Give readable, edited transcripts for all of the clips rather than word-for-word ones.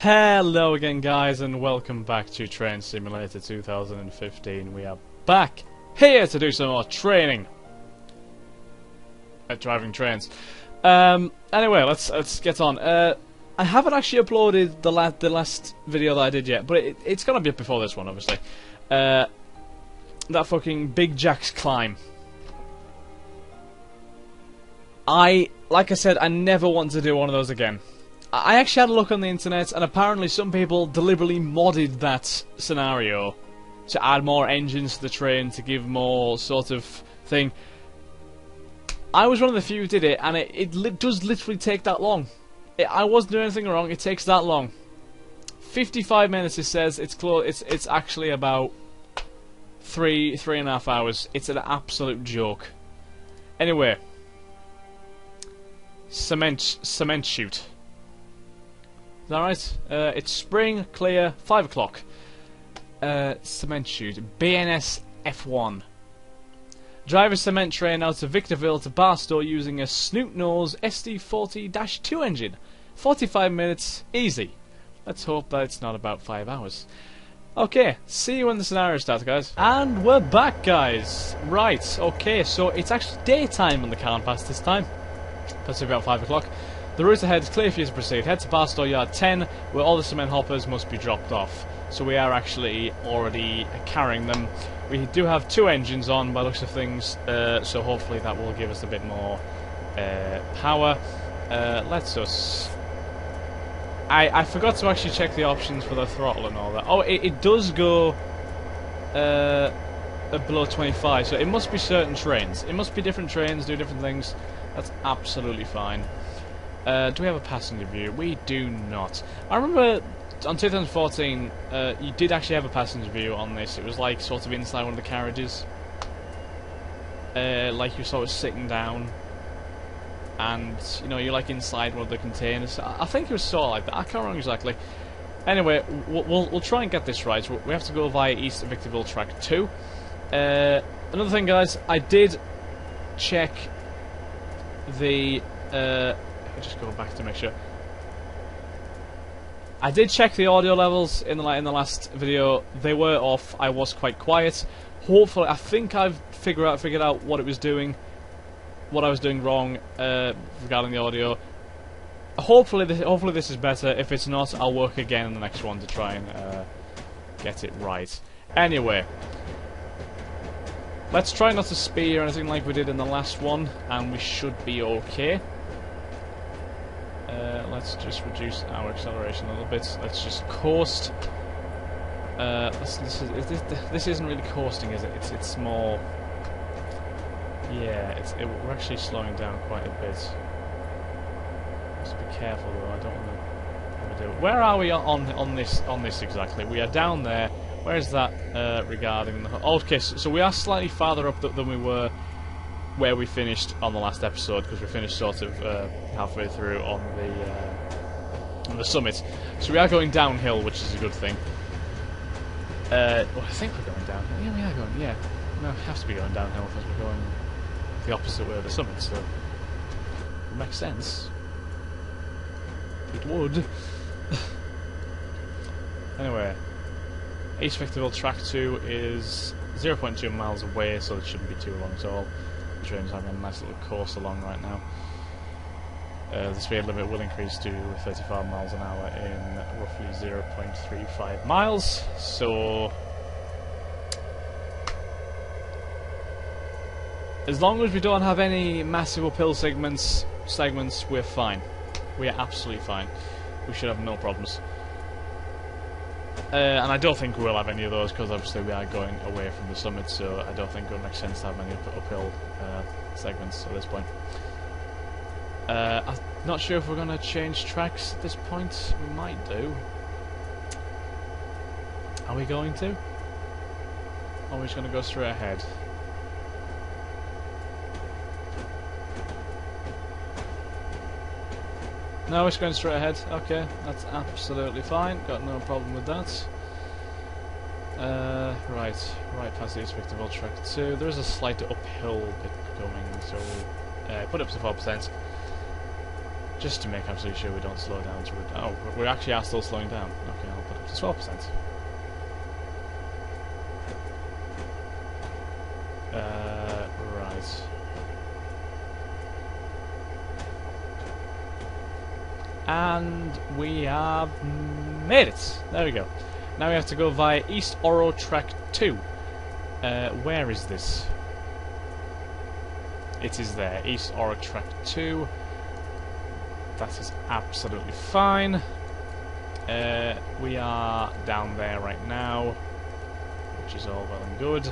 Hello again guys and welcome back to Train Simulator 2015. We are back here to do some more training at driving trains. Anyway, let's get on. I haven't actually uploaded the last video that I did yet, but it's gonna be up before this one, obviously. That fucking Big Jack's climb. Like I said, I never want to do one of those again. I actually had a look on the internet, and apparently some people deliberately modded that scenario to add more engines to the train, to give more sort of thing. I was one of the few who did it, and it does literally take that long. I wasn't doing anything wrong, it takes that long. 55 minutes it says, it's actually about three and a half hours. It's an absolute joke. Anyway. Cement chute. Is that right? It's spring, clear, 5 o'clock. Cement chute. BNS F1. Drive a cement train out of Victorville to Barstow using a Snoot Nose SD40-2 engine. 45 minutes, easy. Let's hope that it's not about 5 hours. Okay, see you when the scenario starts, guys. And we're back, guys. Right, okay, so it's actually daytime on the Carn Pass this time. That's about 5 o'clock. The route ahead is clear for you to proceed. Head to Barstow Yard 10, where all the cement hoppers must be dropped off. So we are actually already carrying them. We do have 2 engines on by the looks of things, so hopefully that will give us a bit more power. Let's just... I forgot to actually check the options for the throttle and all that. Oh, it does go below 25, so it must be certain trains. It must be different trains, do different things. That's absolutely fine. Do we have a passenger view? We do not. I remember on 2014, you did actually have a passenger view on this. It was like sort of inside one of the carriages. Like you're sort of sitting down. And, you know, you're like inside one of the containers. I think it was sort of like that. I can't remember exactly. Anyway, we'll try and get this right. We have to go via East Victorville Track 2. Another thing, guys, I did check the... just go back to make sure. I did check the audio levels in the last video. They were off. I was quite quiet. Hopefully, I think I've figured out what it was doing, what I was doing wrong regarding the audio. Hopefully this is better. If it's not, I'll work again in the next one to try and get it right. Anyway, let's try not to speed or anything like we did in the last one, and we should be okay. Let's just reduce our acceleration a little bit. Let's just coast. This isn't really coasting, is it? It's more. Yeah, we're actually slowing down quite a bit. Just be careful though. I don't want to do it. Where are we on this exactly? We are down there. Where is that regarding the? Okay, so we are slightly farther up than we were where we finished on the last episode, because we finished sort of halfway through on the summit. So we are going downhill, which is a good thing. Well, I think we're going downhill. Yeah, we are going. Yeah, no, we have to be going downhill because we're going the opposite way of the summit. So it makes sense. It would. Anyway, East Victorville Track 2 is 0.2 miles away, so it shouldn't be too long at all. The train's having a nice little course along right now. The speed limit will increase to 35 miles an hour in roughly 0.35 miles. So, as long as we don't have any massive uphill segments, we're fine. We are absolutely fine. We should have no problems. And I don't think we will have any of those, because obviously we are going away from the summit, so I don't think it would make sense to have any uphill segments at this point. I'm not sure if we're going to change tracks at this point. We might do. Are we going to? Or are we just going to go straight ahead? No, it's going straight ahead. Okay, that's absolutely fine. Got no problem with that. Right past East Victorville Track 2. There is a slight uphill bit going, so we'll put it up to 4%. Just to make absolutely sure we don't slow down to... Oh, we actually are still slowing down. Okay, I'll put it up to 12%. Right. And we have made it! There we go. Now we have to go via East Oro Track 2. Where is this? It is there. East Oro Track 2. That is absolutely fine. We are down there right now, which is all well and good.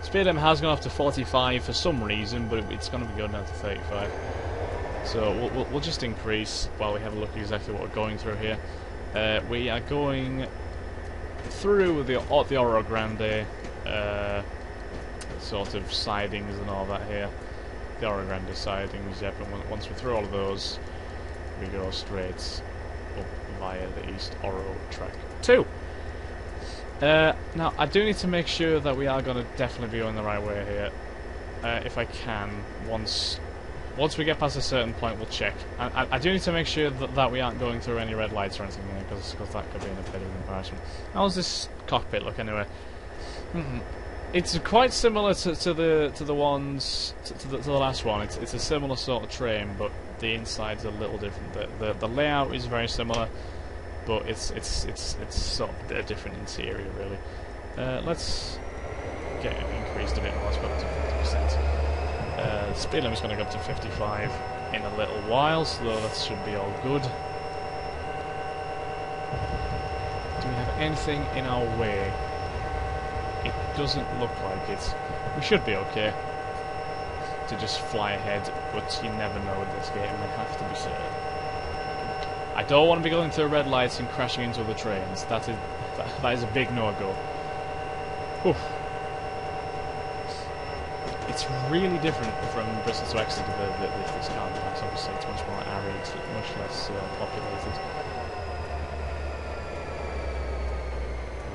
Speed limit has gone up to 45 for some reason, but it's going to be going down to 35. So we'll just increase while we have a look at exactly what we're going through here. We are going through the Oro Grande sort of sidings and all that here. The Oro Grande sidings, yeah, but once we're through all of those, we go straight up via the East Oro Track 2. Now, I do need to make sure that we are going to definitely be going the right way here. If I can, once we get past a certain point, we'll check. I do need to make sure that we aren't going through any red lights or anything here, because that could be a bit of embarrassment. How does this cockpit look anyway? It's quite similar to the ones to the last one. It's a similar sort of train, but the inside's a little different. The layout is very similar, but it's sort of a different interior really. Let's get it increased a bit more. Let's go up to 50%. The speed limit's going to go up to 55 in a little while, so that should be all good. Do we have anything in our way? It doesn't look like it. We should be okay to just fly ahead, but you never know with this game. We have to be certain. I don't want to be going through red lights and crashing into the trains. That is a big no-go. It's really different from Bristol to Exeter, this car. Obviously, it's much more arid, much less populated.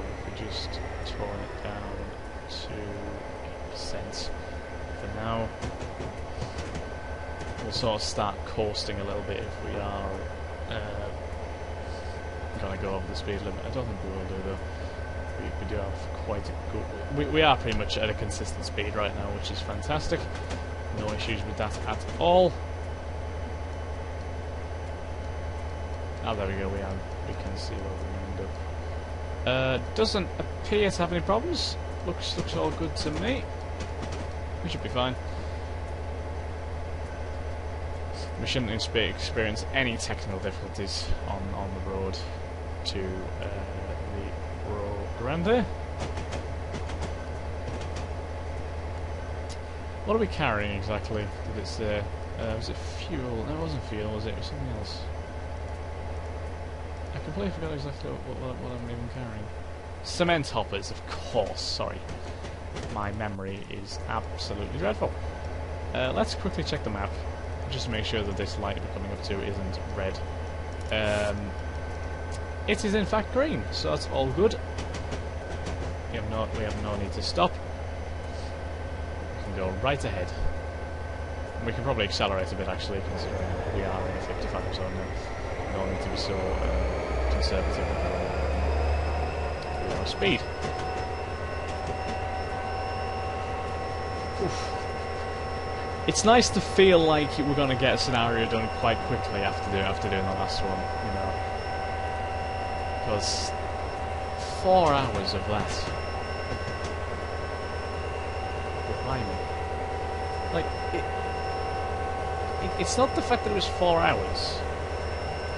If we just tone it down to 8% for now, we'll sort of start coasting a little bit if we are going to go over the speed limit. I don't think we will do though. We do have quite a good... We are pretty much at a consistent speed right now, which is fantastic. No issues with that at all. Oh, there we go. We can see where we end up. Doesn't appear to have any problems. Looks all good to me. We should be fine. We shouldn't experience any technical difficulties on the road to the Oro Grande. What are we carrying exactly? Did it say? Was it fuel? No, it wasn't fuel, was it? It was something else. I completely forgot exactly what I'm even carrying. Cement hoppers, of course, sorry. My memory is absolutely dreadful. Let's quickly check the map, just to make sure that this light we're coming up to isn't red. It is in fact green, so that's all good. We have no need to stop. We can go right ahead. We can probably accelerate a bit actually, considering we are in a 55 zone now. No need to be so conservative with our speed. Oof. It's nice to feel like we're going to get a scenario done quite quickly after doing the last one, you know. Because 4 hours of that. Blimey. Like, it's not the fact that it was 4 hours.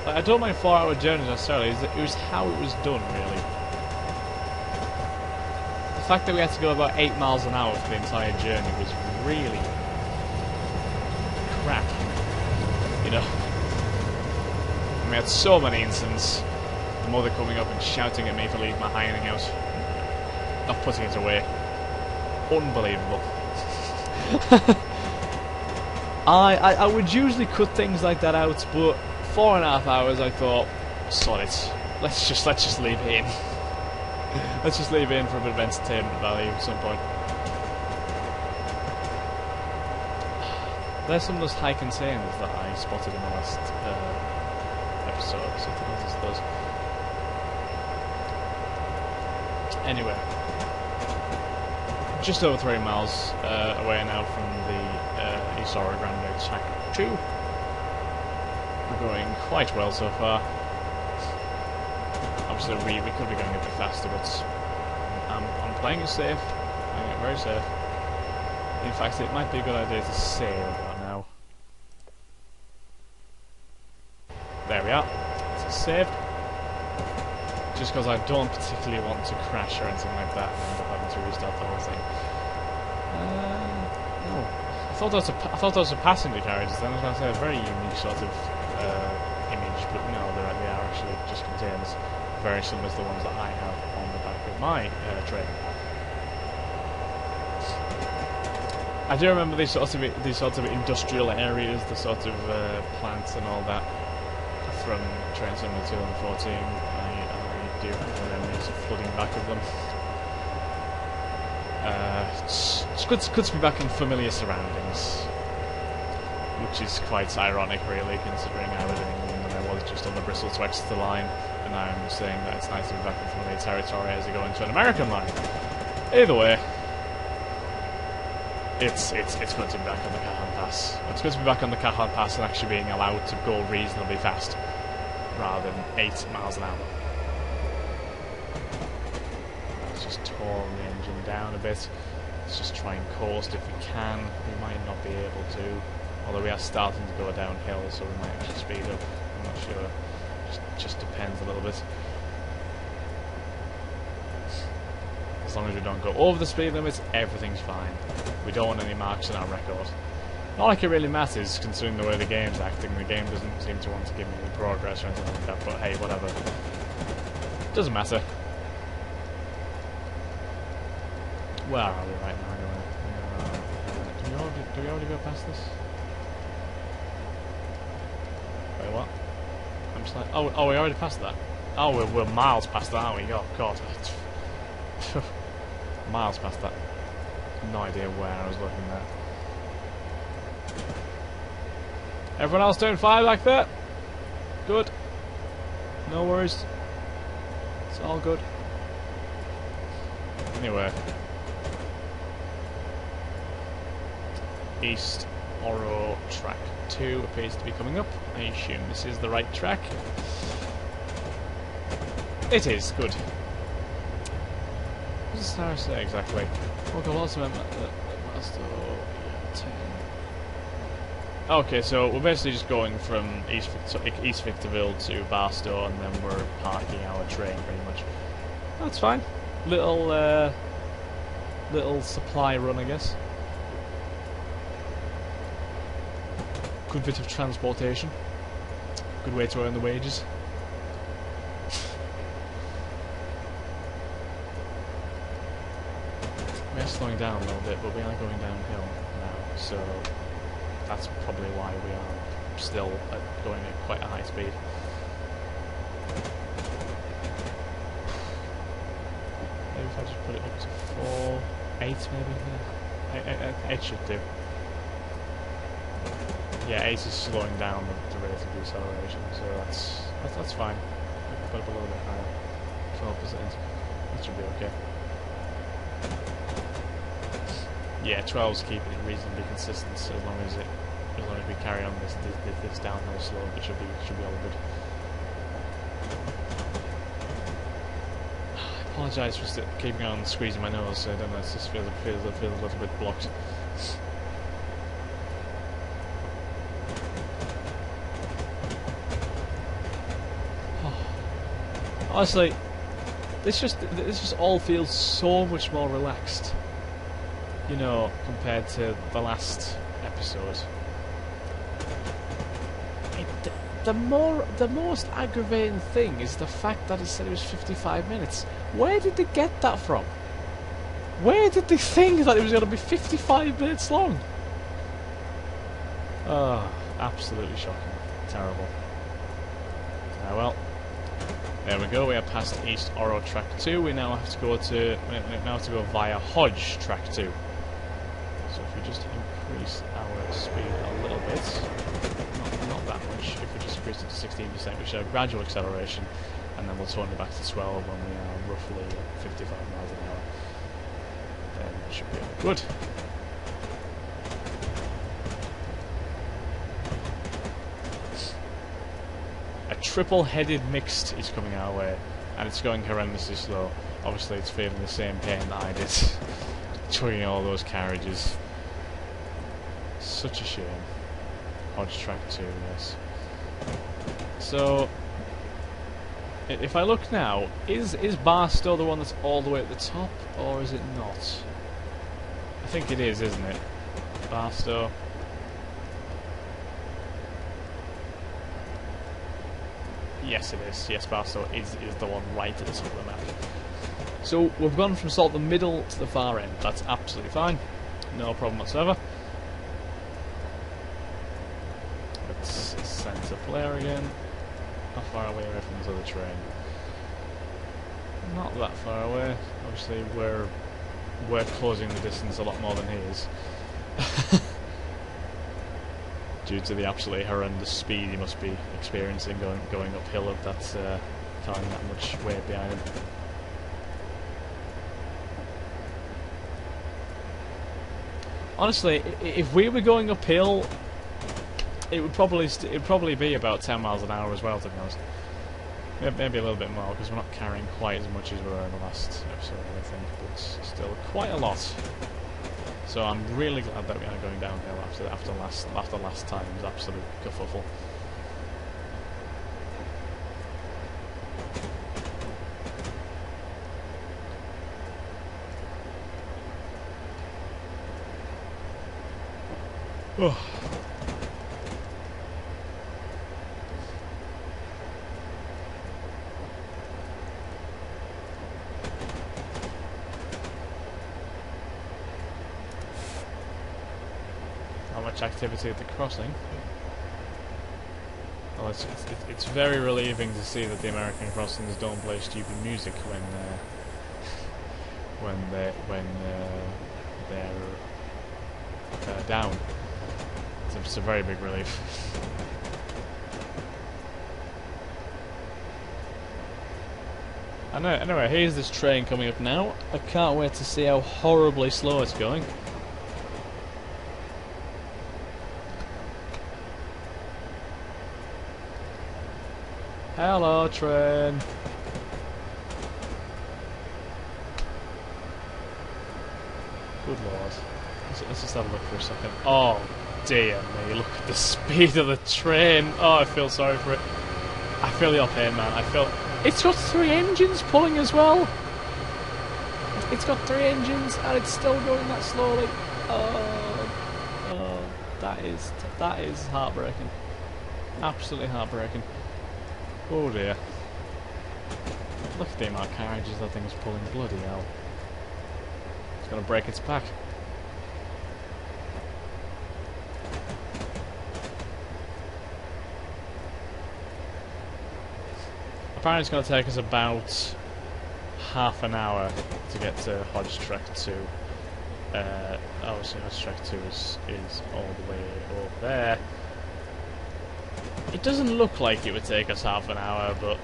Like, I don't mind 4-hour journeys necessarily, it was how it was done, really. The fact that we had to go about 8 miles an hour for the entire journey was really crap, you know. And we had so many incidents. The mother coming up and shouting at me for leaving my ironing out, not putting it away. Unbelievable. I would usually cut things like that out, but 4.5 hours I thought, sod it. Let's just leave it in. Let's just leave it in for a bit of entertainment value at some point. There's some of those high containers that I spotted in the last episode, so to notice those. Anyway, just over 3 miles away now from the East Oro Grande Track 2. We're going quite well so far. Obviously, we could be going a bit faster, but I'm playing it safe. Playing it very safe. In fact, it might be a good idea to save right now. There we are. It's saved. Just because I don't particularly want to crash or anything like that and end up having to restart the whole thing. No. I thought that was a passenger carriage then. I was going to say a very unique sort of image, but no, they are actually just containers very similar to the ones that I have on the back of my train. I do remember these sorts of industrial areas, the sort of plants and all that from Train Sim 2014. I do have memories of flooding back of them. It's good to be back in familiar surroundings, which is quite ironic, really, considering I was in England and I was just on the Bristol to Exeter line, and I'm saying that it's nice to be back in familiar territory as I go into an American line. Either way. It's good to be back on the Cajon Pass. It's good to be back on the Cajon Pass and actually being allowed to go reasonably fast, rather than 8 miles an hour. Let's just tone the engine down a bit. Let's just try and coast if we can. We might not be able to, although we are starting to go downhill, so we might actually speed up. I'm not sure. Just depends a little bit. As long as we don't go over the speed limit, everything's fine. We don't want any marks in our record. Not like it really matters, considering the way the game's acting. The game doesn't seem to want to give me any progress or anything like that, but hey, whatever. Doesn't matter. Where are we right now, anyway? Do we already go past this? Wait, what? I'm just like... Oh, we already passed that. Oh, we're miles past that, aren't we? Oh, God. Miles past that. No idea where I was looking at. Everyone else doing fine like that? Good. No worries. It's all good. Anyway. East Oro Track 2 appears to be coming up. I assume this is the right track. It is. Good. What does Sarah say exactly? Oh god, what's the Barstow? Okay, so we're basically just going from East Victorville to Barstow, and then we're parking our train pretty much. That's fine. Little supply run, I guess. Good bit of transportation. Good way to earn the wages. We are slowing down a little bit, but we are going downhill now, so that's probably why we are still going at quite a high speed. Maybe if I just put it up to 4, 8 maybe? Yeah. 8 should do. Yeah, 8 is slowing down the rate of deceleration, so that's fine. I can put it up a little bit higher. 12%. That should be okay. Yeah, 12's keeping it reasonably consistent, so as long as we carry on this downhill slope, it should be all good. I apologise for keeping on squeezing my nose, so I don't know, it just feels a little bit blocked. Honestly, this just all feels so much more relaxed, you know, compared to the last episode. The most aggravating thing is the fact that it said it was 55 minutes. Where did they get that from? Where did they think that it was going to be 55 minutes long? Oh, absolutely shocking. Terrible. Ah, well. There we go, we are past East Oro Track 2. We now have to go via Hodge Track 2. So if we just increase our speed a little bit. Not that much. If we just increase it to 16%, which is a gradual acceleration, and then we'll turn it back to 12 when we are roughly at 55 miles an hour. Then it should be good. A triple-headed mixed is coming our way, and it's going horrendously slow. Obviously it's feeling the same pain that I did, chugging all those carriages. Such a shame. Hodge track 2, yes. So, if I look now, is Barstow the one that's all the way at the top, or is it not? I think it is, isn't it? Barstow. Yes, it is. Yes, Barstow is the one right at the top of the map. So we've gone from sort of the middle to the far end. That's absolutely fine. No problem whatsoever. Let's centre player again. How far away are we from this other train? Not that far away. Obviously we're closing the distance a lot more than he is. Due to the absolutely horrendous speed he must be experiencing going uphill at that carrying that much weight behind him. Honestly, if we were going uphill, it would probably be about 10 miles an hour as well, to be honest. Maybe a little bit more, because we're not carrying quite as much as we were in the last episode, I think, but still quite a lot. So I'm really glad that we are going downhill after last time's absolute kerfuffle. Oh. Not much activity at the crossing. Well, it's very relieving to see that the American crossings don't play stupid music when they're down. It's a very big relief. Anyway, here's this train coming up now. I can't wait to see how horribly slow it's going. Hello, train. Good lord. Let's just have a look for a second. Oh, dear me, look at the speed of the train. Oh, I feel sorry for it. I feel your pain, man. I feel... It's got 3 engines pulling as well. It's got 3 engines and it's still going that slowly. Oh, that is heartbreaking. Absolutely heartbreaking. Oh dear. Look at the amount of carriages that thing's pulling, bloody hell. It's gonna break its back. Apparently it's gonna take us about half an hour to get to Hodge Track 2. Obviously Hodge Track 2 is all the way over there. It doesn't look like it would take us half an hour, but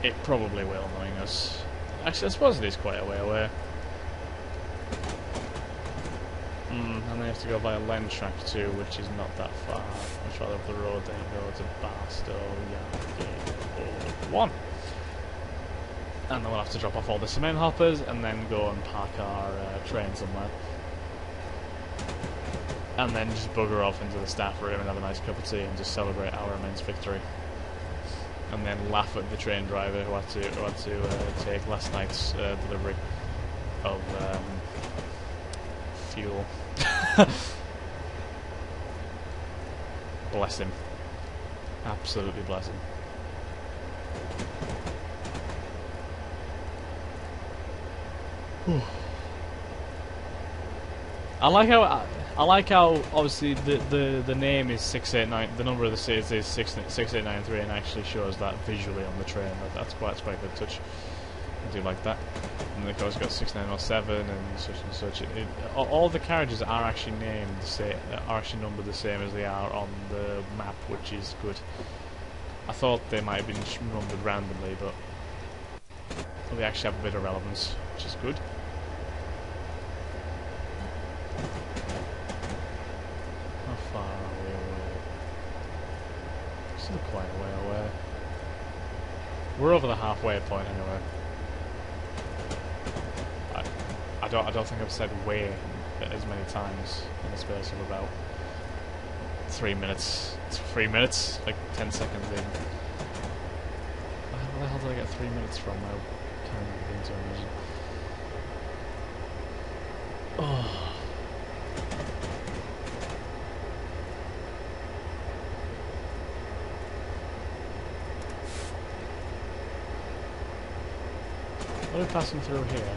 it probably will, knowing us. Actually, I suppose it is quite a way away. And then you have to go by a Len Track 2, which is not that far. Much rather up the road than go to Barstow, Gate 1. And then we'll have to drop off all the cement hoppers and then go and park our train somewhere. And then just bugger off into the staff room and have a nice cup of tea and just celebrate our immense victory. And then laugh at the train driver who had to take last night's delivery of fuel. Bless him. Absolutely bless him. I like how obviously the name is 689. The number of the cities is 6893, and actually shows that visually on the train. That's quite a good touch. I do like that. And of course, got 6907 and such. All the carriages are actually named the same, are actually numbered the same as they are on the map, which is good. I thought they might have been numbered randomly, but they actually have a bit of relevance, which is good. How far are we away? Still quite a way away. We're over the halfway point anyway. I don't think I've said way as many times in the space of about 3 minutes. It's 3 minutes, like 10 seconds in. Where the hell did I get 3 minutes from? I can't even begin to imagine. Oh. What are we passing through here?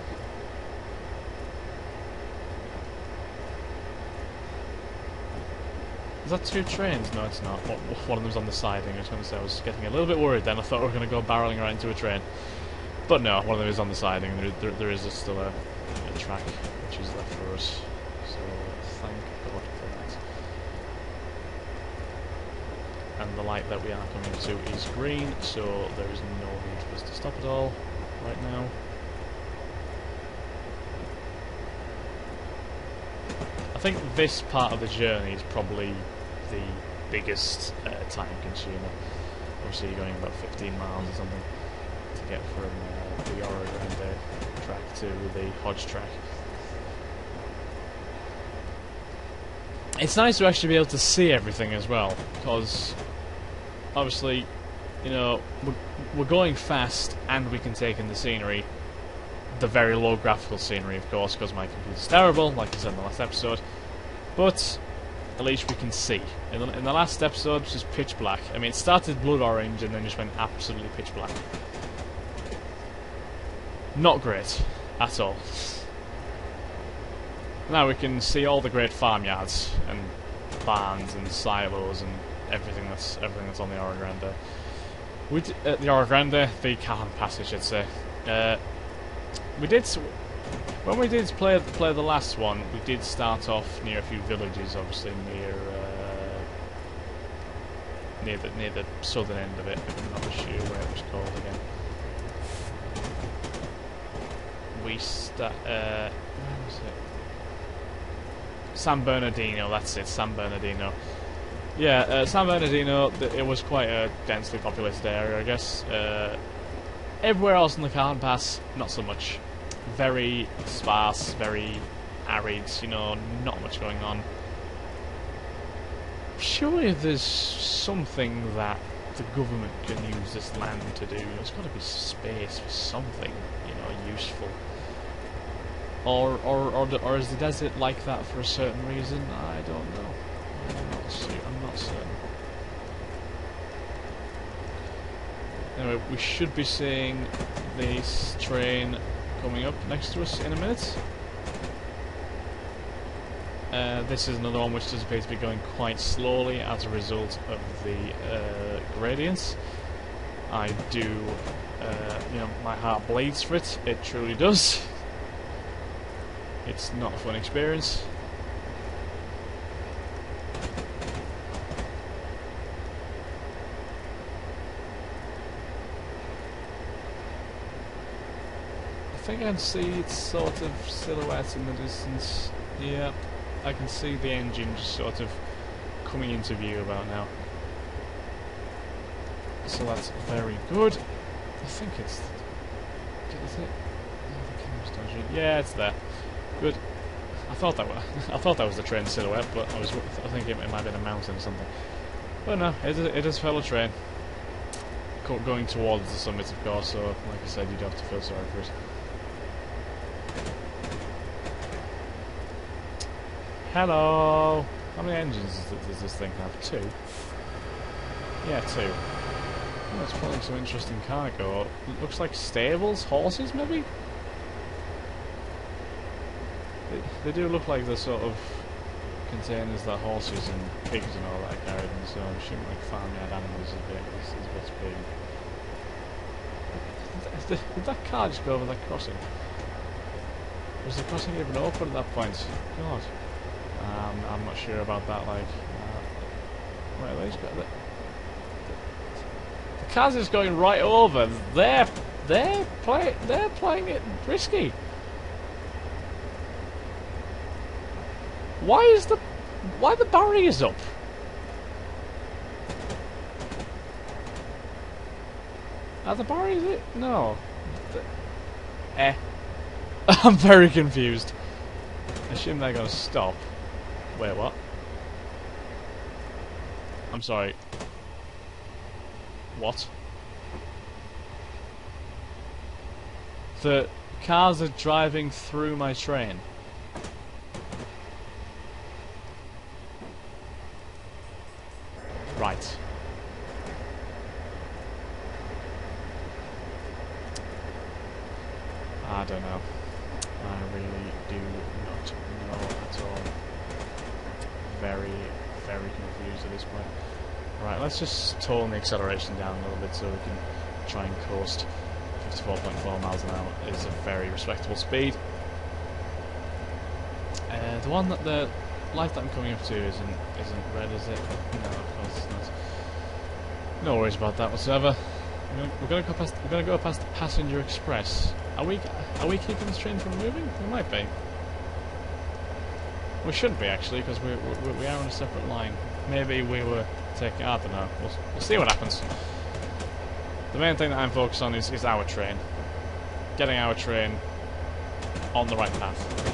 Is that 2 trains? No, it's not. One of them's on the siding. I was going to say, I was getting a little bit worried then. I thought we were going to go barreling right into a train. But no, one of them is on the siding. There is still a track which is left for us. So thank God for that. And the light that we are coming to is green, so there is no need for us to stop at all right now. I think this part of the journey is probably the biggest time consumer. Obviously you're going about 15 miles or something to get from the Oro Grande track to the Hodge track. It's nice to actually be able to see everything as well, because obviously, you know, we're going fast and we can take in the scenery. The very low graphical scenery, of course, because my computer's terrible, like I said in the last episode. But at least we can see. In the last episode, it was just pitch black. I mean, it started blood orange and then just went absolutely pitch black. Not great at all. Now we can see all the great farmyards and barns and silos and everything that's on the Oro Grande. The Oro Grande, the Cajon Pass, I should say. When we did play the last one, we did start off near a few villages, obviously near the southern end of it. I'm not sure where it was called again. Where was it? San Bernardino. That's it, San Bernardino. Yeah, San Bernardino. It was quite a densely populated area, I guess. Everywhere else in the Cajon Pass, not so much. Very sparse, very arid, you know, not much going on. Surely there's something that the government can use this land to do. There's got to be space for something, you know, useful. Or is the desert like that for a certain reason? I don't know. I'm not certain. Anyway, we should be seeing this train coming up next to us in a minute. This is another one which does appear to be going quite slowly as a result of the gradients. I do, you know, my heart bleeds for it. It truly does. It's not a fun experience. I think I can see its sort of silhouette in the distance. Yeah, I can see the engine just sort of coming into view about now. So that's very good. I think it's... Is it? Oh, the camera's dodgy. Yeah, it's there. Good. I thought that was the train silhouette, but I think it might have been a mountain or something. But no, it is a fellow train. Going towards the summit, of course, so like I said, you don't have to feel sorry for it. Hello! How many engines does this thing have? 2? Yeah, 2. Oh, it's pulling some interesting cargo. It looks like stables? Horses, maybe? They do look like the sort of containers that horses and pigs and all that are carried in, so I'm assuming like farmyard animals is a bit big. Did that car just go over that crossing? Was the crossing even open at that point? God. I'm not sure about that, like... wait, these got the car's just going right over. They're playing it risky. Why the barriers up? Are the barriers it? No. I'm very confused. I assume they're gonna stop. Wait, what? I'm sorry. What? The cars are driving through my train. Right. I don't know. I really do not know at all. Very, very confused at this point. Right, let's just tone the acceleration down a little bit so we can try and coast. 54.4 miles an hour is a very respectable speed. The one that the light that I'm coming up to isn't red, is it? No, of course it's not. No worries about that whatsoever. We're gonna go past the Passenger Express. Are we keeping this train from moving? We might be. We shouldn't be actually, because we are on a separate line. Maybe we were taking. I don't know. We'll see what happens. The main thing that I'm focused on is our train. Getting our train on the right path.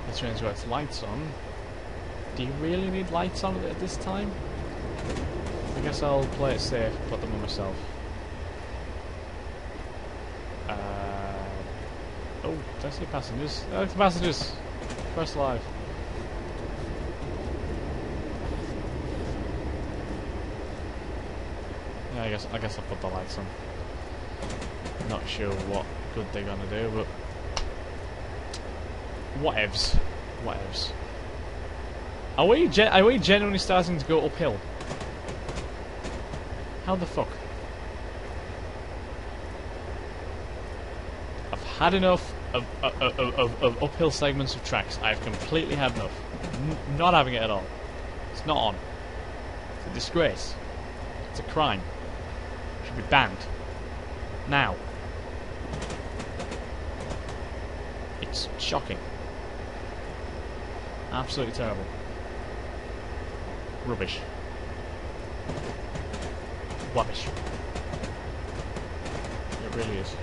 The train's got its lights on. Do you really need lights on at this time? I guess I'll play it safe, put them on myself. Oh, did I see passengers? Oh, it's passengers! Press live. Yeah, I guess I'll put the lights on. Not sure what good they're gonna do, but whatevs. Whatevs. Are we genuinely starting to go uphill? How the fuck? I've had enough of uphill segments of tracks. I've completely had enough. Not having it at all. It's not on. It's a disgrace. It's a crime. It should be banned. Now. It's shocking. Absolutely terrible. Rubbish. Rubbish. It really is.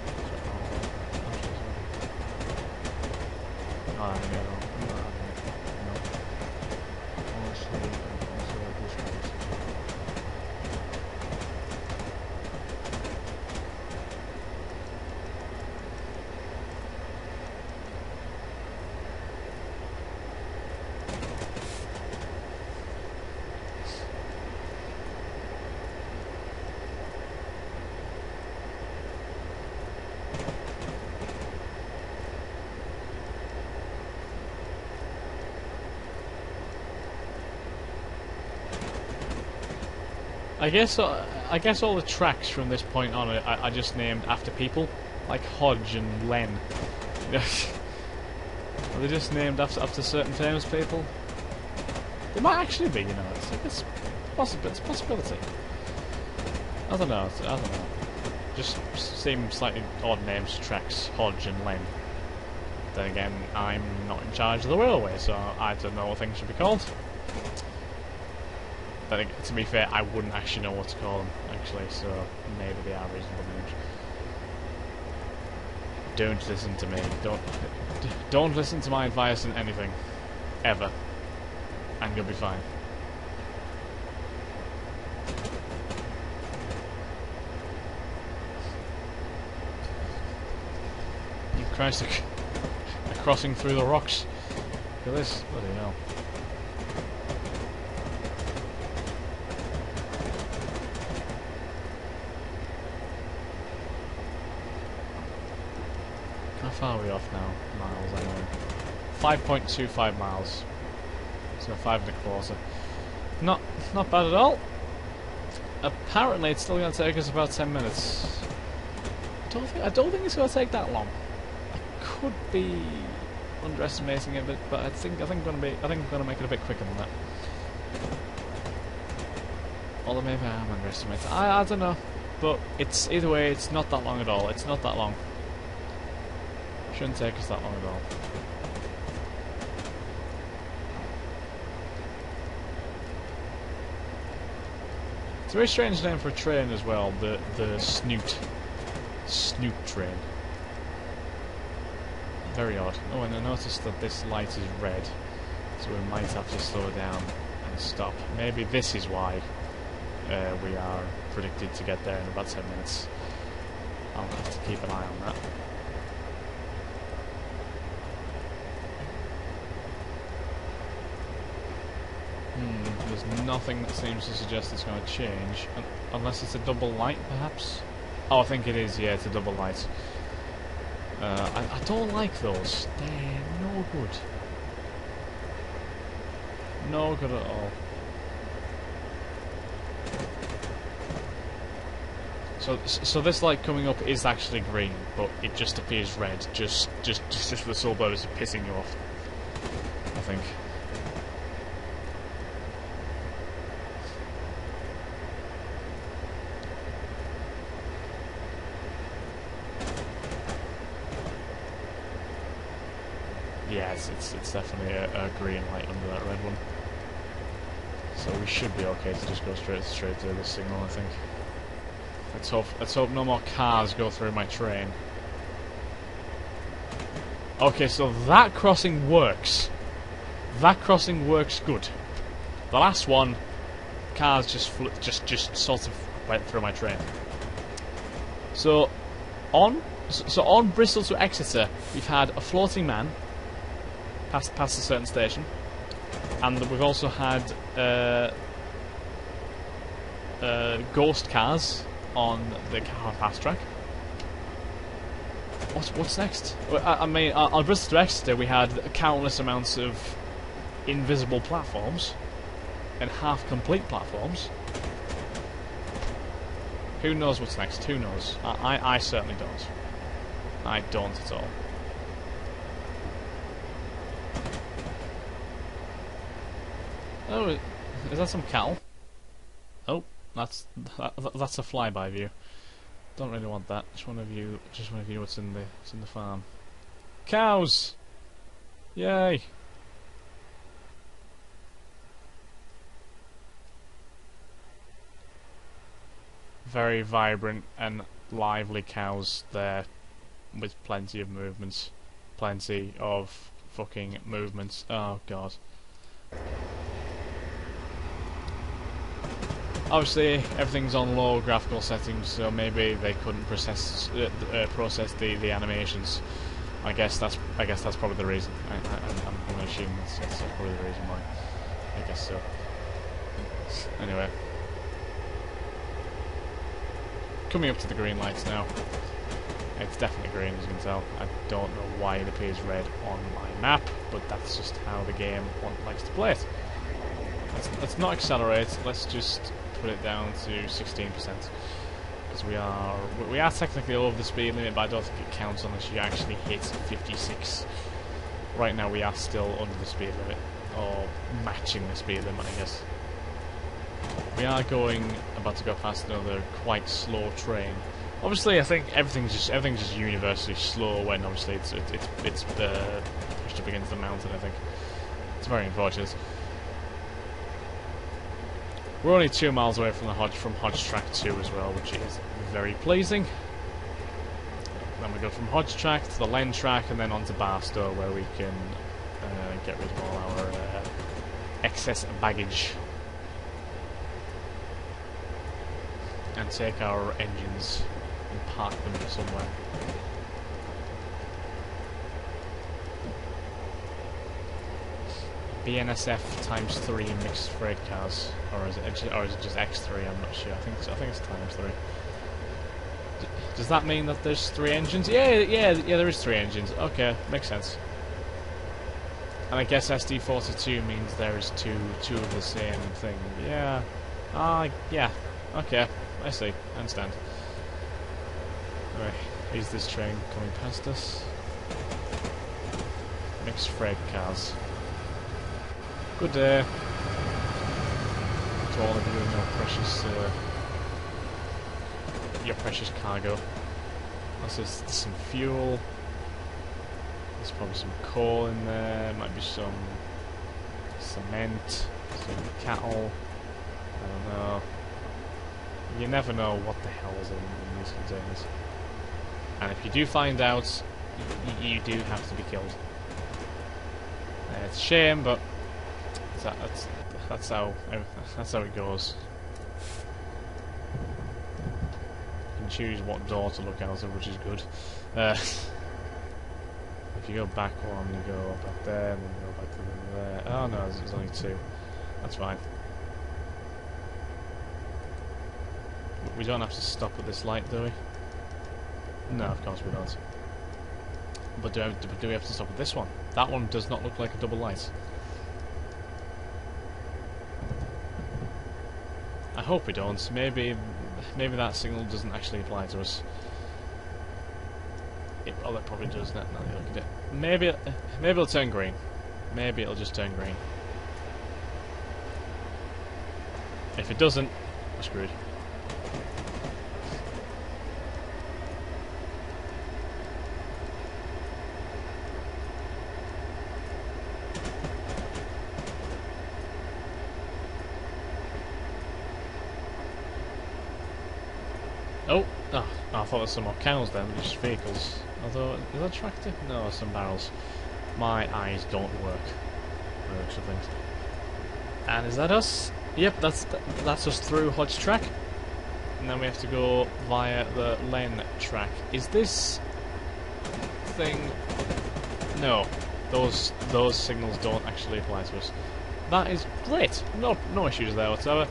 Not having it at all. Not having it. No. Honestly, I guess all the tracks from this point on are just named after people, like Hodge and Len. Are they just named after certain famous people? They might actually be, you know. It's a possibility. I don't know. Just seem slightly odd names for tracks, Hodge and Len. Then again, I'm not in charge of the railway, so I don't know what things should be called. But to be fair, I wouldn't actually know what to call them, actually, so maybe they are reasonable names. Don't listen to me. Don't listen to my advice on anything. Ever. And you'll be fine. Christ, they're crossing through the rocks. Look at this. Bloody hell. How far are we off now? Miles, anyway. 5.25 miles. So 5 1/4. Not bad at all. Apparently it's still going to take us about 10 minutes. I don't think it's going to take that long. I could be underestimating it a bit, but I think I'm going to make it a bit quicker than that. Although maybe I am underestimating. I don't know. But it's either way, it's not that long at all. It's not that long. Shouldn't take us that long at all. It's a very strange name for a train as well. The Snoot train. Very odd. Oh, and I noticed that this light is red, so we might have to slow down and stop. Maybe this is why we are predicted to get there in about 10 minutes. I'll have to keep an eye on that. There's nothing that seems to suggest it's going to change, unless it's a double light, perhaps? Oh, I think it is, yeah, it's a double light. I don't like those. They're no good. No good at all. So this light coming up is actually green, but it just appears red, just for the sole purpose of pissing you off, I think. Yeah, it's definitely a green light under that red one. So we should be okay to just go straight to the signal, I think. Let's hope no more cars go through my train. Okay, so that crossing works. That crossing works good. The last one, cars just sort of went through my train. So on Bristol to Exeter, we've had a floating man past a certain station, and we've also had ghost cars on the car fast track. What's next? I mean, on Bristol to Exeter we had countless amounts of invisible platforms and half-complete platforms. Who knows what's next? Who knows? I certainly don't. I don't at all. Oh, is that some cattle? Oh, that's a flyby view. Don't really want that. Just want to view what's in the farm. Cows! Yay! Very vibrant and lively cows there, with plenty of movements. Plenty of fucking movements. Oh god. Obviously, everything's on low graphical settings, so maybe they couldn't process the animations. I guess that's probably the reason. I'm going to assume that's probably the reason why. I guess so. Anyway, coming up to the green lights now. It's definitely green, as you can tell. I don't know why it appears red on my map, but that's just how the game likes to play it. Let's not accelerate. Let's just put it down to 16%, because we are technically over the speed limit, but I don't think it counts unless you actually hit 56. Right now we are still under the speed limit, or matching the speed limit, I guess. We are about to go past another quite slow train. Obviously, I think everything's just universally slow when obviously it's pushed up against the mountain. I think it's very unfortunate. We're only 2 miles away from Hodge Track 2 as well, which is very pleasing. Then we go from Hodge Track to the Len Track, and then on to Barstow, where we can get rid of all our excess baggage and take our engines and park them somewhere. BNSF ×3 mixed freight cars, or is it just X3? I'm not sure. I think it's ×3. Does that mean that there's 3 engines? Yeah, there is 3 engines. Okay, makes sense. And I guess SD42 means there is two of the same thing. Yeah. Yeah. Okay, I see. I understand. Right, is this train coming past us? Mixed freight cars. Good day to all of you and your precious cargo. There's some fuel. There's probably some coal in there. Might be some cement, some cattle. I don't know. You never know what the hell is in these containers. And if you do find out, you do have to be killed. It's a shame, but that's how it goes. You can choose what door to look out of, which is good. If you go back one, you go back there, and then you go back to there. Oh no, there's only 2. That's fine. We don't have to stop at this light, do we? No, of course we don't. But do we have to stop at this one? That one does not look like a double light. I hope we don't. Maybe that signal doesn't actually apply to us. Oh, that probably does. Now you look at it. Maybe it'll turn green. Maybe it'll just turn green. If it doesn't, we're screwed. Oh, I thought there was some more cows then, just vehicles. Although, is that a tractor? No, some barrels. My eyes don't work. For things. And is that us? Yep, that's us through Hodge track. And then we have to go via the Len track. Is this thing... No, those signals don't actually apply to us. That is great. No issues there whatsoever.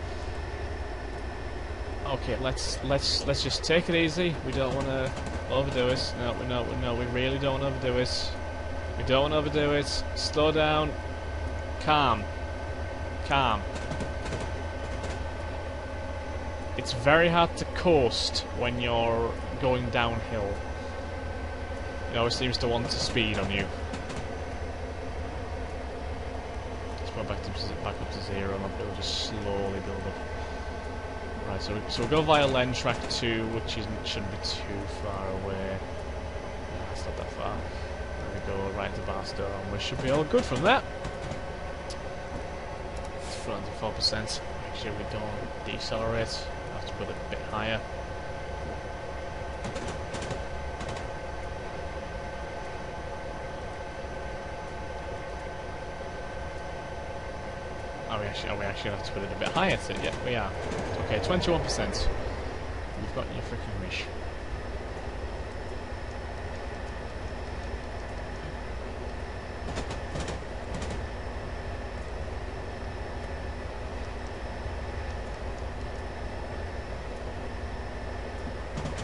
Okay, let's just take it easy. We don't want to overdo it. No, we really don't want to overdo it. We don't want to overdo it. Slow down. Calm. It's very hard to coast when you're going downhill. It always seems to want to speed on you. Let's go back up to 0 and it'll just slowly build up. Right, so we'll go via Len track 2, which shouldn't be too far away. Yeah, it's not that far. Then we go right to Barstow, and we should be all good from there. It's 4%. Make sure we don't decelerate. Have to put it a bit higher. We actually have to put it a bit higher. Yeah, we are. Okay, 21%. You've got your freaking wish.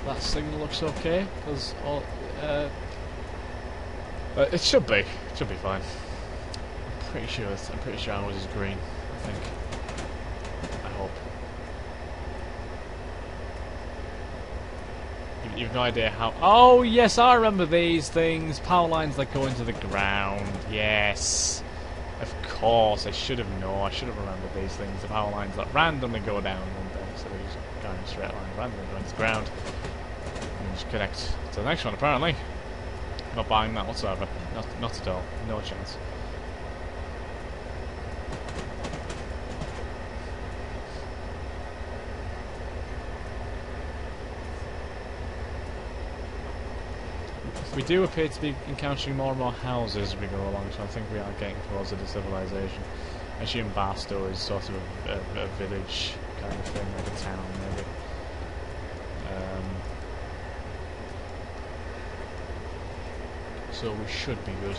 That signal looks okay, because all it should be. It should be fine. I'm pretty sure ours is green. I think. I hope. You've no idea how... Oh, yes, I remember these things. Power lines that go into the ground. Yes. Of course, I should have known. I should have remembered these things. The power lines that randomly go down and then instead of just going in a straight line, randomly go into the ground. And just connect to the next one, apparently. Not buying that whatsoever. Not at all. No chance. We do appear to be encountering more and more houses as we go along, so I think we are getting closer to civilization. I assume Barstow is sort of a village kind of thing, like a town maybe. So we should be good.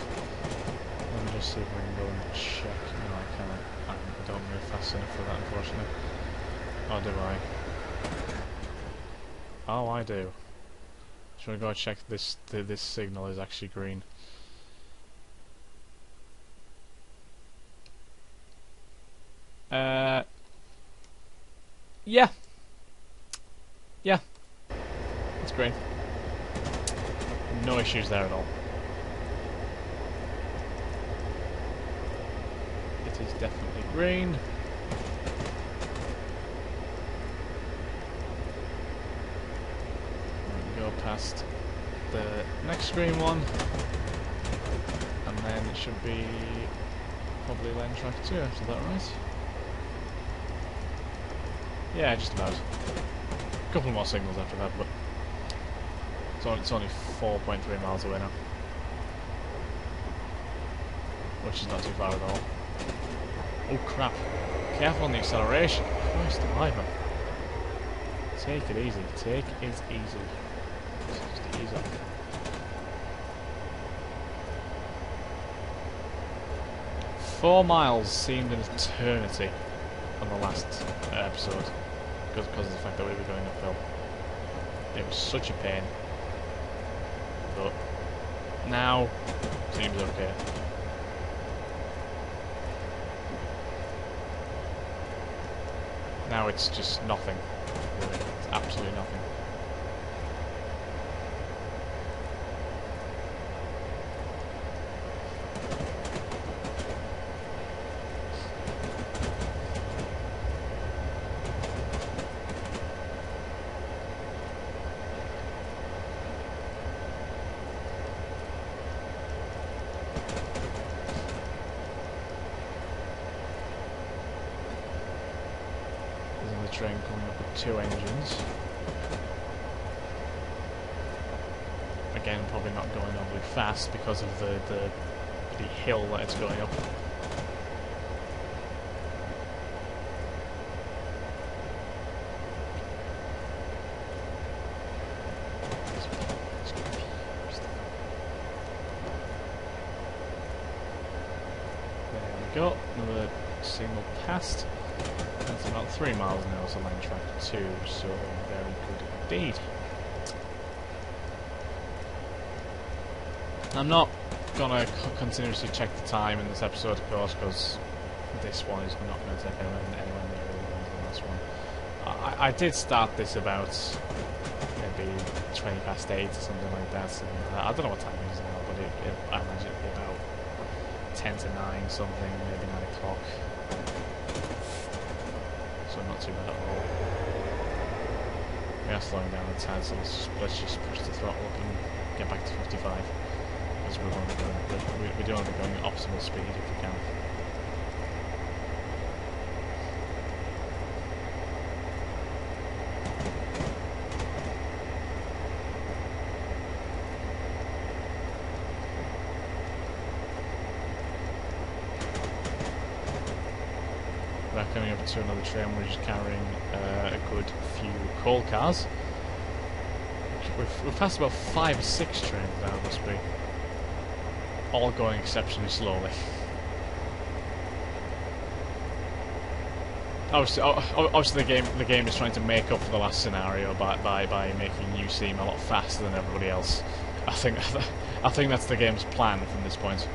Let me just see if I can go and check. No, I can't. I don't move fast enough for that, unfortunately. Or do I? Oh, I do. Should we go check this? This signal is actually green. Yeah. Yeah. It's green. No issues there at all. It is definitely green. We go past the next green one, and then it should be probably lane track 2 after that, right? Yeah, just about. A couple more signals after that, but it's only 4.3 miles away now, which is not too far at all. Oh crap! Careful on the acceleration. Christ alive, man. Take it easy. Take it easy. Just ease off. Four miles seemed an eternity on the last episode because of the fact that we were going uphill. It was such a pain, but now seems okay. Now it's just nothing. Really. It's absolutely nothing. Train coming up with 2 engines. Again, probably not going overly fast because of the hill that it's going up. There we go. Another signal passed. That's about 3 miles an hour to lane track 2, so very good indeed. I'm not gonna continuously check the time in this episode, of course, because this one is not going to take anywhere near the last one. I did start this about maybe 20 past 8 or something like that. I don't know what time it is now, but I imagine it'd be about 10 to 9 something, maybe 9 o'clock. So not too bad at all. We are slowing down the time, so let's just push the throttle up and get back to 55. Because we do want to be going at optimal speed if we can. We're coming up to another train which is carrying a good few coal cars. We've passed about 5 or 6 trains now, must be. All going exceptionally slowly. Obviously the game is trying to make up for the last scenario by making you seem a lot faster than everybody else. I think that's the game's plan from this point.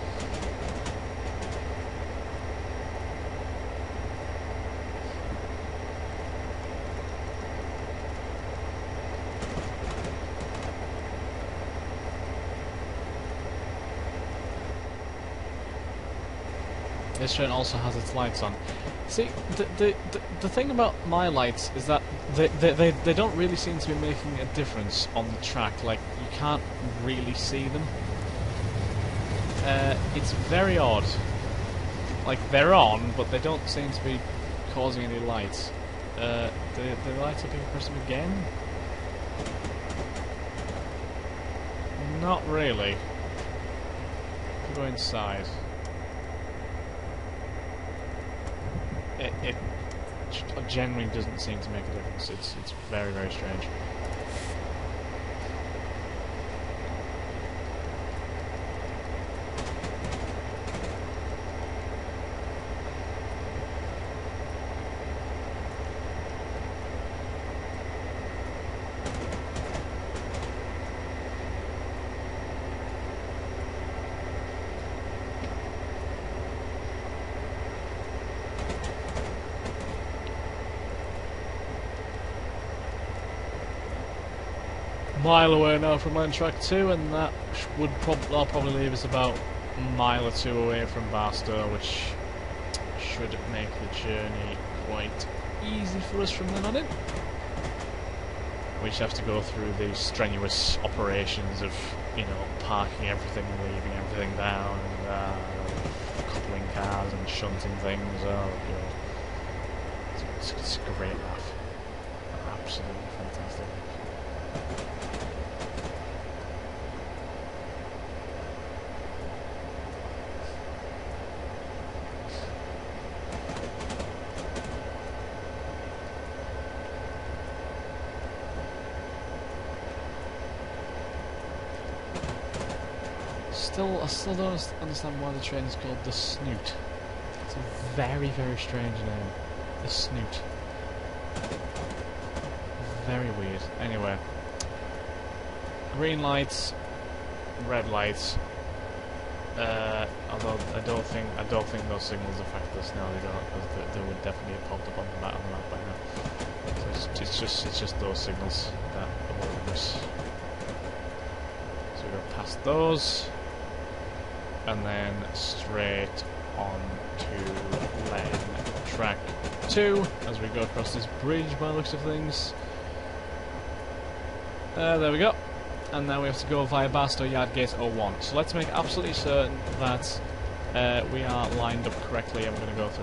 This train also has its lights on. See, the thing about my lights is that they don't really seem to be making a difference on the track. Like, you can't really see them. It's very odd. Like, they're on, but they don't seem to be causing any lights. The lights are being pressed again? Not really. Go inside. It generally doesn't seem to make a difference. It's very, very strange. mile away now from line track 2, and that that'll probably leave us about a mile or two away from Barstow, which should make the journey quite easy for us from then on in. We just have to go through the strenuous operations of, you know, parking everything and leaving everything down, and coupling cars and shunting things. Oh god, it's a great laugh, absolutely fantastic. I still don't understand why the train is called the Snoot. It's a very, very strange name. The Snoot. Very weird. Anyway. Green lights, red lights. Although I don't think those signals affect us now. They don't, because they would definitely have popped up on the map by now. So it's just those signals that are worrying us. So we go past those. And then straight on to lane track 2 as we go across this bridge by the looks of things. There we go. And now we have to go via Barstow Yard Gate 01. So let's make absolutely certain that we are lined up correctly, and we're going to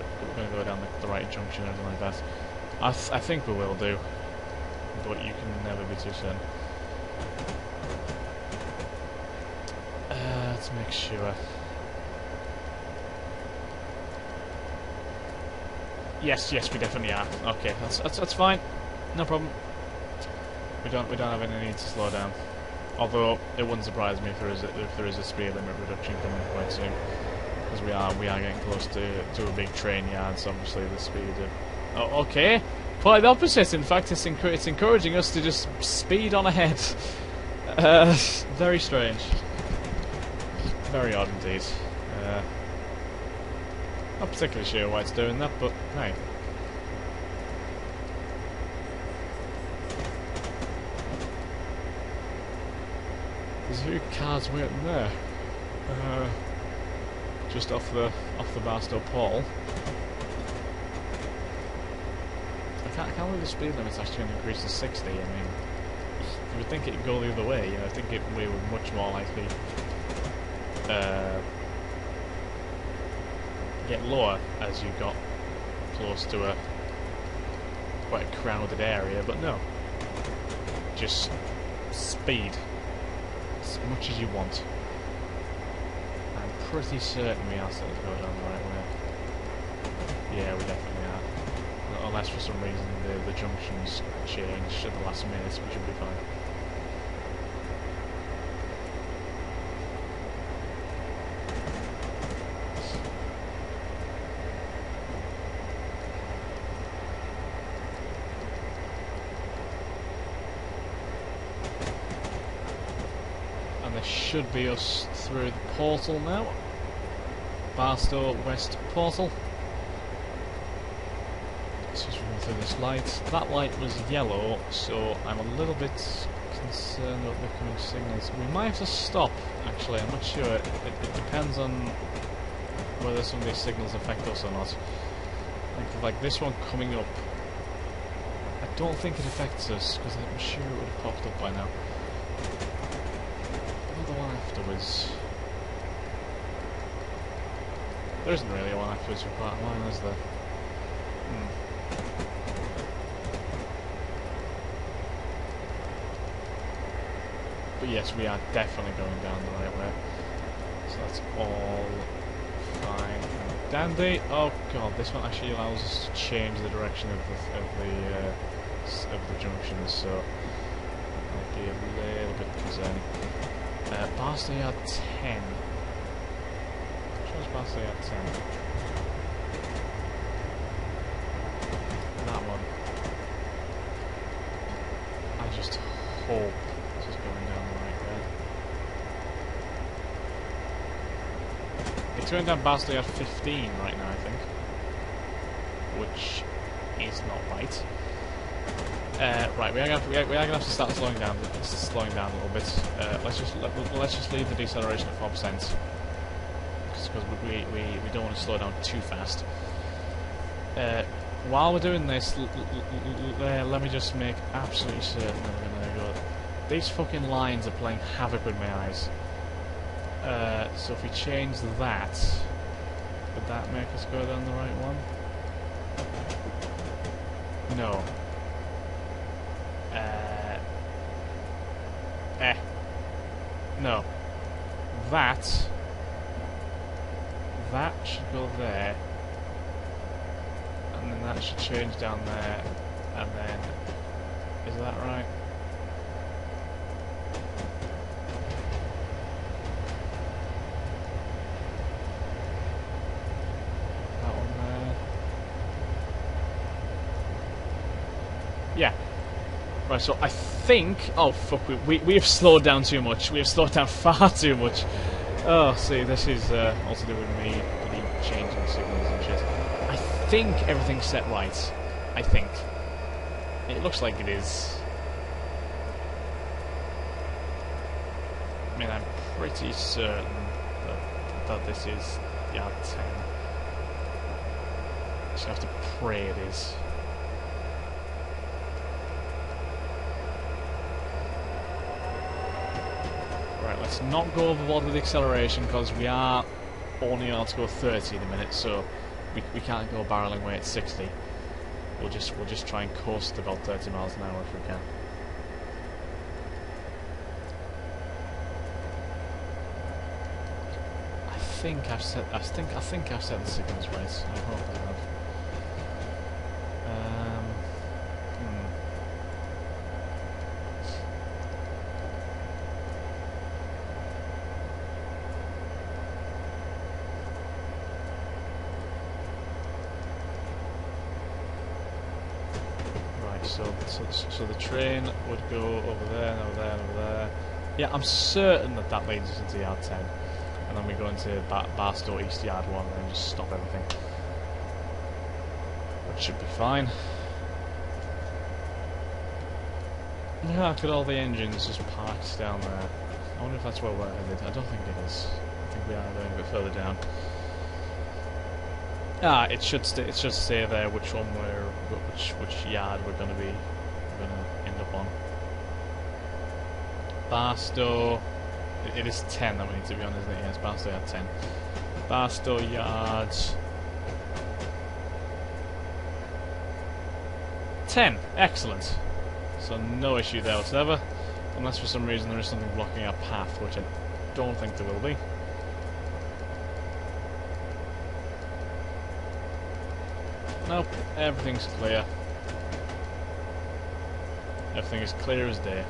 go down the right junction or anything like that. I think we will do, but you can never be too certain. Let's make sure. Yes, we definitely are. Okay, that's fine. No problem. We don't have any need to slow down. Although it wouldn't surprise me if there is a speed limit reduction coming quite soon, because we are getting close to a big train yard. So obviously the speed. Oh, okay. Quite the opposite. In fact, it's encouraging us to just speed on ahead. Very strange. Very odd indeed. Not particularly sure why it's doing that, but hey. There's a few cars waiting there. Just off the Barstow pole. I can't believe the speed limit's actually increased to 60. I mean, you would think it'd go the other way. You know, I think we were much more likely get lower as you got close to a quite a crowded area, but no, just speed as much as you want. I'm pretty certain we are starting to go down the right way. Yeah, we definitely are, unless for some reason the junctions changed at the last minute, which should be fine. Should be us through the portal now. Barstow West Portal. Let's just run through this light. That light was yellow, so I'm a little bit concerned about the coming signals. We might have to stop, actually, I'm not sure. It depends on whether some of these signals affect us or not. Like this one coming up, I don't think it affects us, because I'm sure it would have popped up by now. The one afterwards. There isn't really a one afterwards for part line, is there? But yes, we are definitely going down the right way. So that's all fine and dandy. Oh god, this one actually allows us to change the direction of the junctions, so that might be a little bit concerning. Barstow Yard 10. Which one's Barstow Yard 10? That one. I just hope this is going down the right way. It's going down Barstow Yard 15 right now, I think. Which is not right. Right, we are gonna have to start slowing down a little bit. Let's just leave the deceleration at 4%, because we don't want to slow down too fast. While we're doing this, let me just make absolutely certain that we're gonna go. These fucking lines are playing havoc with my eyes. So if we change that, would that make us go down the right one? No. No. That should go there, and then that should change down there, and then, is that right? That one there. Yeah. Right, so I think... Oh, fuck, we have slowed down too much. We have slowed down far too much. Oh, see, this is also to do with me changing signals and shit. I think everything's set right. I think. It looks like it is. I mean, I'm pretty certain that this is yard 10. Just have to pray it is. Right, let's not go overboard with the acceleration, because we are only allowed to go 30 in a minute, so we can't go barreling away at 60. We'll just try and coast about 30 miles an hour if we can. I think I've set the signals right. I hope I have. So the train would go over there and over there and over there. Yeah, I'm certain that leads us into yard 10. And then we go into Barstow East Yard 1 and then just stop everything. Which should be fine. Yeah, look at all the engines just parked down there. I wonder if that's where we're headed. I don't think it is. I think we are going a bit further down. Ah, it should say there which one which yard we're gonna end up on. Barstow. It is 10 that we need to be on, isn't it? Yes, Barstow Yard 10. Barstow Yards 10. Excellent. So no issue there whatsoever, unless for some reason there is something blocking our path, which I don't think there will be. Nope, everything's clear. Everything is clear as day.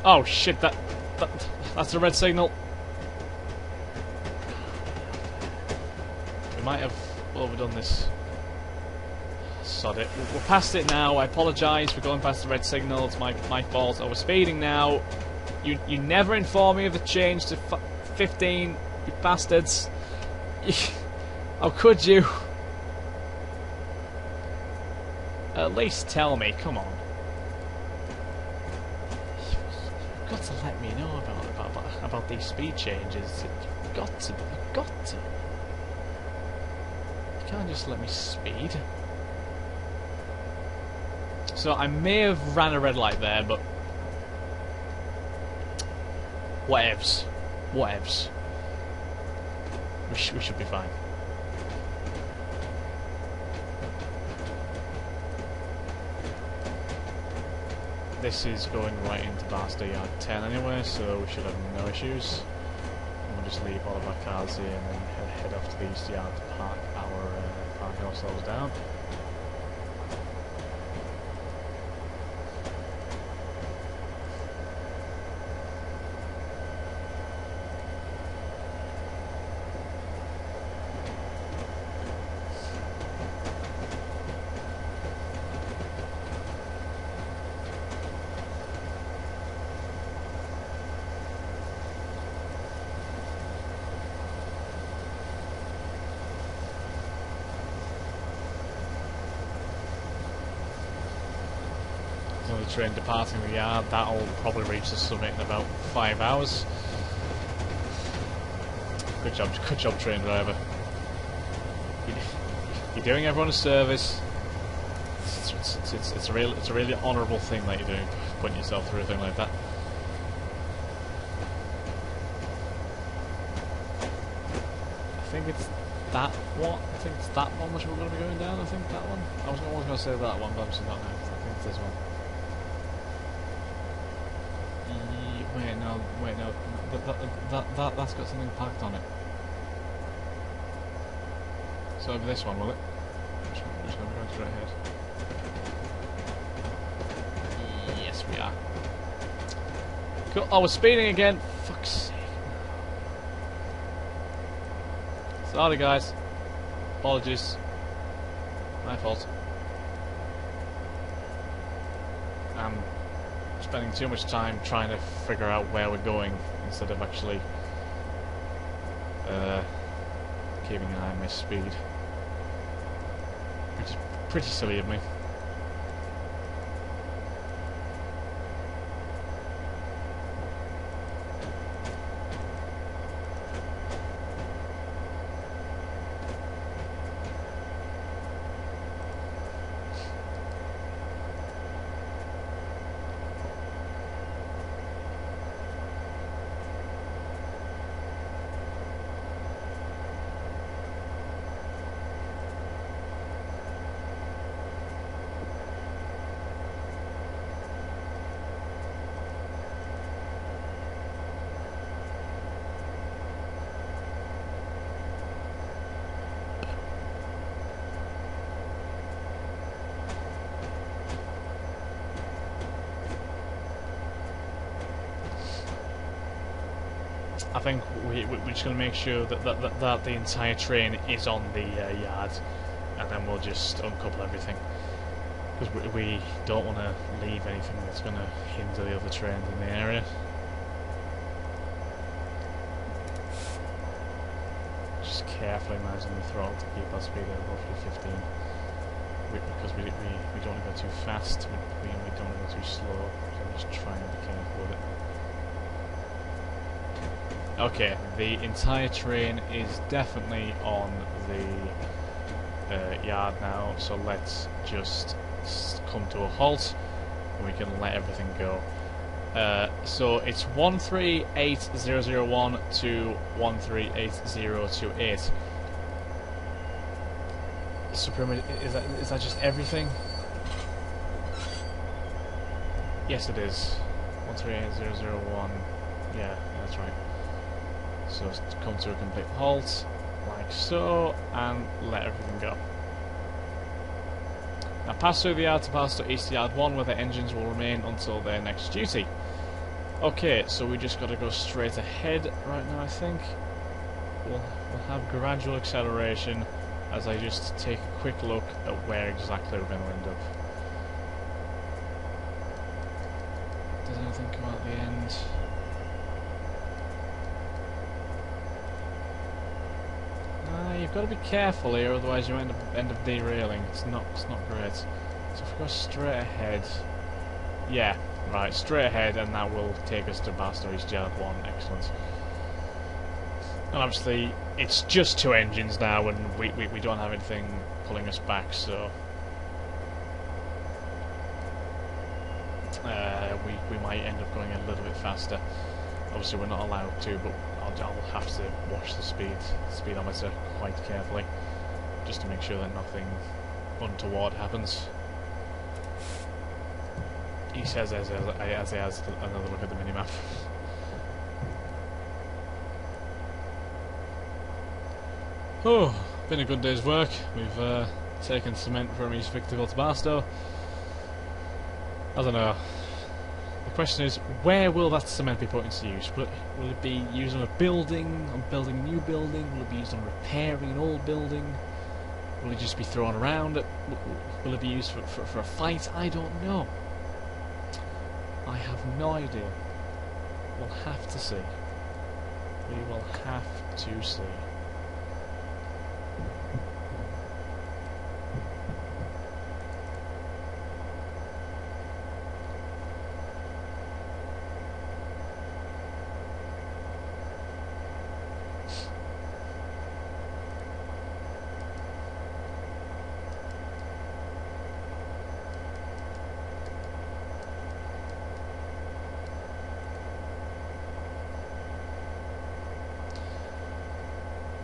Oh shit, that's a red signal. We might have overdone this. Sod it. We're past it now. I apologise for going past the red signal. It's my fault. I was speeding now. You never informed me of the change to 15, you bastards. How could you? At least tell me. Come on. You've got to let me know about these speed changes. You've got to. You've got to. You can't just let me speed. So I may have ran a red light there, but whatevs. Whatevs. We should be fine. This is going right into Barstow Yard 10 anyway, so we should have no issues. And we'll just leave all of our cars here and then head off to the East Yard to park ourselves down. the train departing the yard. That'll probably reach the summit in about 5 hours. Good job, train driver. You're doing everyone a service. It's a really honourable thing that you're doing, putting yourself through a thing like that. I think it's that one. I think it's that one which we're going to be going down. I think that one. I was always going to say that one, but I'm just not now. I think it's this one. Wait, no. That's got something packed on it. So over this one, will it? I'm just going to be going straight ahead. Yes, we are. Cool. Oh, we're speeding again. Fuck's sake. Sorry, guys. Apologies. My fault. I'm spending too much time trying to figure out where we're going instead of actually keeping an eye on my speed. Which is pretty silly of me. I think we're just going to make sure that the entire train is on the yard, and then we'll just uncouple everything. Because we don't want to leave anything that's going to hinder the other trains in the area. Just carefully managing the throttle to keep our speed at roughly 15. Because we don't want to go too fast, we don't want to go too slow, so I'm just trying to be careful with it. Okay, the entire train is definitely on the yard now, so let's just come to a halt and we can let everything go. So it's 138001 to 138028. Supreme, is that just everything? Yes, it is. 138001. Yeah, that's right. So come to a complete halt, like so, and let everything go. Now pass through the yard to Barstow East Yard 1, where the engines will remain until their next duty. Okay, so we just got to go straight ahead right now, I think. We'll have gradual acceleration as I just take a quick look at where exactly we're going to end up. Does anything come out at the end? You've got to be careful here, otherwise you end up derailing. It's not great. So if we go straight ahead, yeah, right, straight ahead, and that will take us to Barstow East Yard 1. Excellent. And obviously, it's just 2 engines now, and we don't have anything pulling us back, so we might end up going a little bit faster. Obviously, we're not allowed to, but I'll have to watch the speedometer quite carefully, just to make sure that nothing untoward happens. He says as he has another look at the minimap. Oh, been a good day's work. We've taken cement from East Victorville to Barstow. I don't know. The question is, where will that cement be put into use? Will it be used on a building, on building a new building? Will it be used on repairing an old building? Will it just be thrown around? Will it be used for a fight? I don't know. I have no idea. We'll have to see. We will have to see.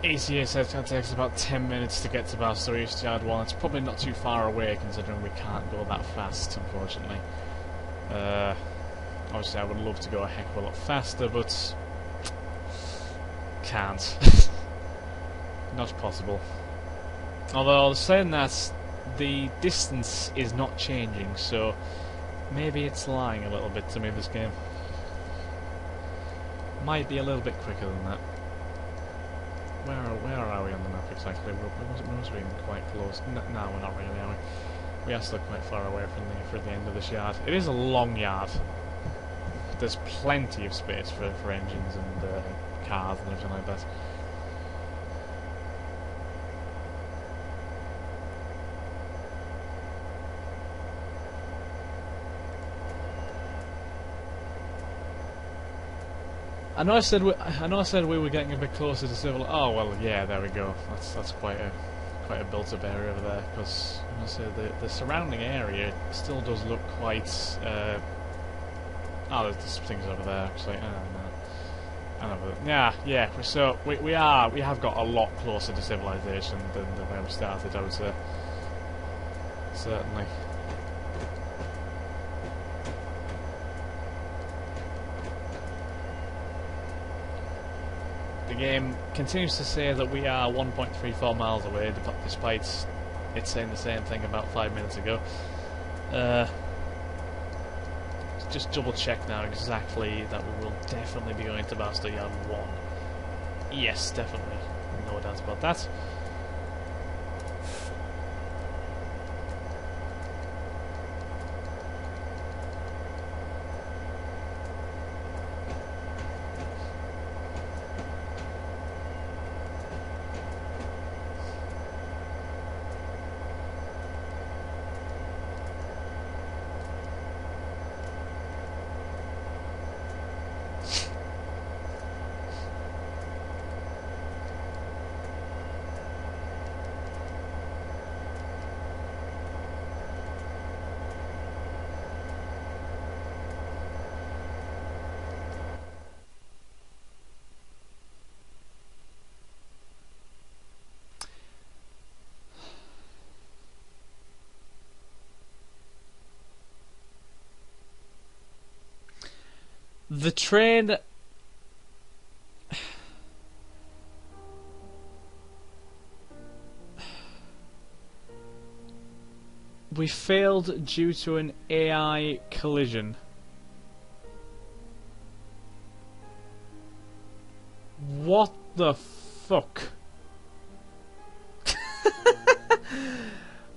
ETA says it takes about 10 minutes to get to Barstow East Yard 1. It's probably not too far away considering we can't go that fast, unfortunately. Obviously I would love to go a heck of a lot faster, but can't. Not possible. Although saying that, the distance is not changing, so maybe it's lying a little bit to me, this game. Might be a little bit quicker than that. Where are we on the map exactly? We must be quite close. No, we're not really, are we? We are still quite far away from the end of this yard. It is a long yard. There's plenty of space for engines and cars and everything like that. I know I said we were getting a bit closer to civil. Oh well, yeah, there we go. That's quite a built-up area over there. Because I say the surrounding area still does look quite. Oh, there's things over there actually. Oh, no. Yeah. So we have got a lot closer to civilization than where we started, I would say. Certainly. The game continues to say that we are 1.34 miles away, despite it saying the same thing about 5 minutes ago. Just double check now exactly that we will definitely be going to Barstow Yard 1. Yes, definitely. No doubt about that. The train... We failed due to an AI collision. What the fuck?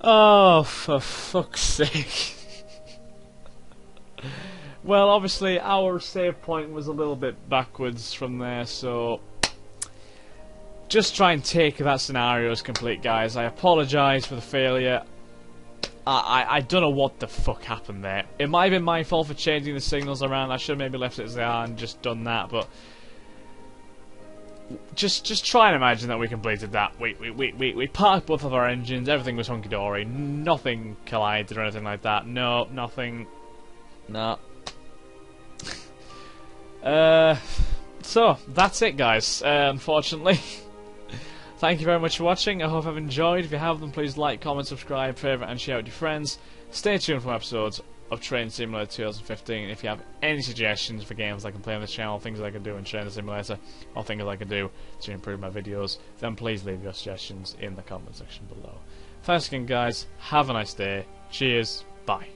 Oh, for fuck's sake. Well, obviously our save point was a little bit backwards from there, so just try and take that scenario as complete, guys. I apologise for the failure. I don't know what the fuck happened there. It might have been my fault for changing the signals around. I should have maybe left it as they are and just done that, but just try and imagine that we completed that. We parked both of our engines, everything was hunky-dory, nothing collided or anything like that. No, nothing. No. So, that's it, guys, unfortunately. Thank you very much for watching. I hope I've enjoyed. If you have, then please like, comment, subscribe, favourite, and share with your friends. Stay tuned for more episodes of Train Simulator 2015. If you have any suggestions for games I can play on this channel, things I can do in Train Simulator, or things I can do to improve my videos, then please leave your suggestions in the comment section below. Thanks again, guys. Have a nice day. Cheers. Bye.